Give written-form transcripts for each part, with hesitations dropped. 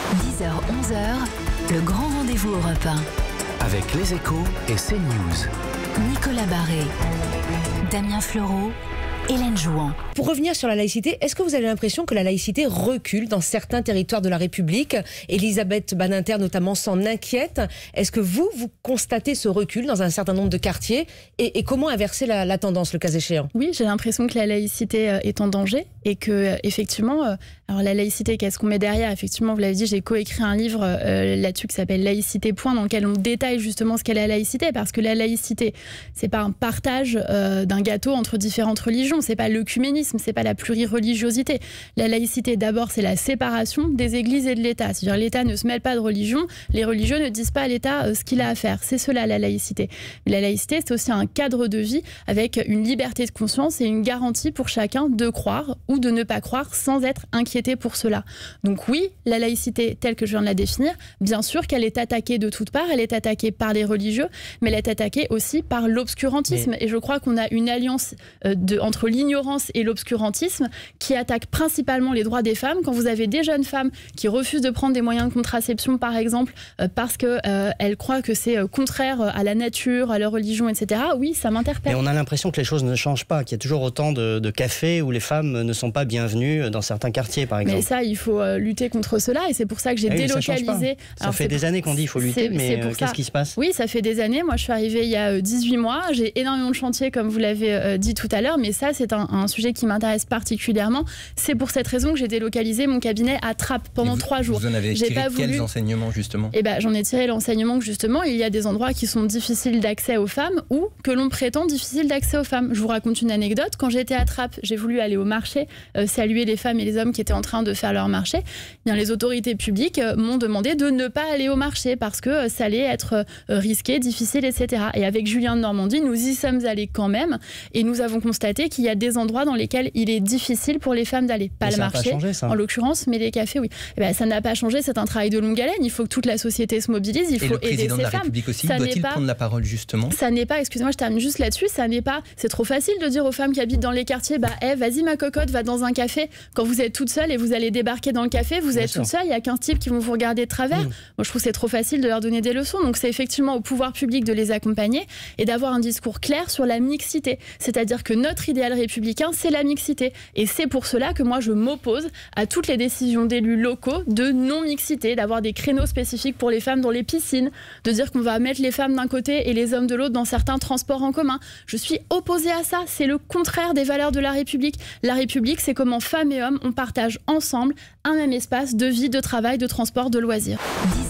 10h-11h, le grand rendez-vous Europe 1. Avec Les Échos et CNews. Nicolas Barré, Damien Fleureau, Hélène Jouan. Pour revenir sur la laïcité, est-ce que vous avez l'impression que la laïcité recule dans certains territoires de la République? Elisabeth Badinter notamment s'en inquiète. Est-ce que vous constatez ce recul dans un certain nombre de quartiers et comment inverser la tendance le cas échéant? Oui, j'ai l'impression que la laïcité est en danger et que effectivement, alors la laïcité, qu'est-ce qu'on met derrière? Effectivement, vous l'avez dit, j'ai coécrit un livre là-dessus qui s'appelle Laïcité Point, dans lequel on détaille justement ce qu'est la laïcité, parce que la laïcité, c'est pas un partage d'un gâteau entre différentes religions. C'est pas l'œcuménisme, c'est pas la plurireligiosité. La laïcité, d'abord, c'est la séparation des églises et de l'État. C'est-à-dire l'État ne se mêle pas de religion, les religieux ne disent pas à l'État ce qu'il a à faire. C'est cela la laïcité. Mais la laïcité, c'est aussi un cadre de vie avec une liberté de conscience et une garantie pour chacun de croire ou de ne pas croire sans être inquiété pour cela. Donc oui, la laïcité telle que je viens de la définir, bien sûr qu'elle est attaquée de toutes parts, elle est attaquée par les religieux, mais elle est attaquée aussi par l'obscurantisme. Et je crois qu'on a une alliance entre l'ignorance et l'obscurantisme qui attaque principalement les droits des femmes. Quand vous avez des jeunes femmes qui refusent de prendre des moyens de contraception, par exemple, parce qu'elles croient que c'est contraire à la nature, à leur religion, etc., oui, ça m'interpelle. Mais on a l'impression que les choses ne changent pas, qu'il y a toujours autant de cafés où les femmes ne sont pas bienvenues dans certains quartiers, par exemple. Mais ça, il faut lutter contre cela, et c'est pour ça que j'ai délocalisé. Ça fait des années qu'on dit qu'il faut lutter, mais qu'est-ce qui se passe? Oui, ça fait des années. Moi, je suis arrivée il y a 18 mois. J'ai énormément de chantiers, comme vous l'avez dit tout à l'heure, mais ça, c'est un sujet qui m'intéresse particulièrement. C'est pour cette raison que j'ai délocalisé mon cabinet à Trappes pendant 3 jours. Vous en avez tiré quels enseignements, justement? J'en ai tiré l'enseignement que, justement, il y a des endroits qui sont difficiles d'accès aux femmes ou que l'on prétend difficiles d'accès aux femmes. Je vous raconte une anecdote. Quand j'étais à Trappes, j'ai voulu aller au marché, saluer les femmes et les hommes qui étaient en train de faire leur marché. Bien, les autorités publiques m'ont demandé de ne pas aller au marché parce que ça allait être risqué, difficile, etc. Et avec Julien de Normandie, nous y sommes allés quand même et nous avons constaté qu'il y a des endroits dans lesquels il est difficile pour les femmes d'aller. Pas le marché, en l'occurrence, mais les cafés, oui. Ça n'a pas changé, c'est un travail de longue haleine. Il faut que toute la société se mobilise, il faut aider ces femmes. Et le président de la République aussi, doit-il prendre la parole, justement? Ça n'est pas, excusez-moi, je termine juste là-dessus, ça n'est pas, c'est trop facile de dire aux femmes qui habitent dans les quartiers, vas-y ma cocotte, va dans un café. Quand vous êtes toute seule et vous allez débarquer dans le café, vous êtes toute seule, il y a 15 types qui vont vous regarder de travers. Moi, je trouve que c'est trop facile de leur donner des leçons. Donc, c'est effectivement au pouvoir public de les accompagner et d'avoir un discours clair sur la mixité. C'est-à-dire que notre idéal républicain, c'est la mixité. Et c'est pour cela que moi, je m'oppose à toutes les décisions d'élus locaux de non-mixité, d'avoir des créneaux spécifiques pour les femmes dans les piscines, de dire qu'on va mettre les femmes d'un côté et les hommes de l'autre dans certains transports en commun. Je suis opposée à ça. C'est le contraire des valeurs de la République. La République, c'est comment femmes et hommes, on partage ensemble un même espace de vie, de travail, de transport, de loisirs.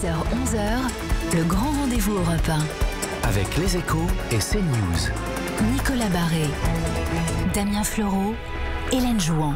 10h-11h, le grand rendez-vous Europe 1. Avec Les Échos et CNews. Nicolas Barré, Damien Fleureau, Hélène Jouan.